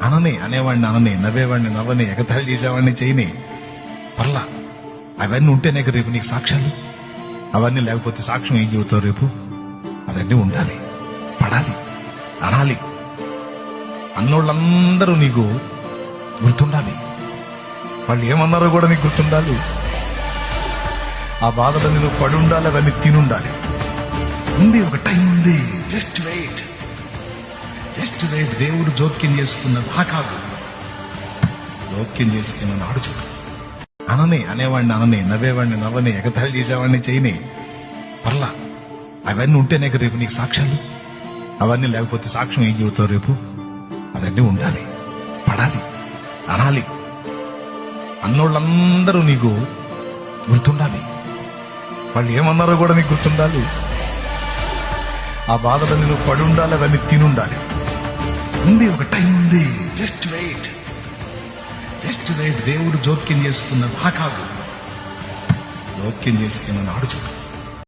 అనేవాడిని నవ్వేవాడిని నవ్వని, ఎగతాళి చేసేవాడిని చేయని, పర్లా. అవన్నీ ఉంటేనే రేపు నీకు సాక్ష్యాలు. అవన్నీ లేకపోతే సాక్ష్యం ఏం చెబుతావు రేపు? అవన్నీ ఉండాలి, పడాలి, అనాలి. అన్నోళ్ళందరూ నీకు గుర్తుండాలి. వాళ్ళు ఏమన్నారో కూడా నీకు గుర్తుండాలి. ఆ బాధలో నువ్వు పడి ఉండాలి, అవన్నీ తినుండాలి. ఉంది, ఒక టైం ఉంది. Just wait. దేవుడు జోక్యం చేసుకున్నది ఆ కాదు, జోక్యం చేసుకున్న నాడు చూడు. అనేవాడిని నవ్వేవాడిని నవ్వని, ఎగతాళి చేసేవాడిని చేయని, పర్లా. అవన్నీ ఉంటేనే రేపు నీకు సాక్ష్యాలు. అవన్నీ లేకపోతే సాక్ష్యం ఏం చెబుతావు రేపు? అవన్నీ ఉండాలి, పడాలి, అనాలి. అన్నోళ్ళందరూ నీకు గుర్తుండాలి. వాళ్ళు ఏమన్నారో కూడా నీకు గుర్తుండాలి. ఆ బాధలో నువ్వు పడి ఉండాలి, అవన్నీ తినుండాలి. ఉంది, ఒక టైం ఉంది. Just wait. దేవుడు జోక్యం చేసుకున్నది ఆ కాదు, జోక్యం చేసుకున్న నాడు చూడు.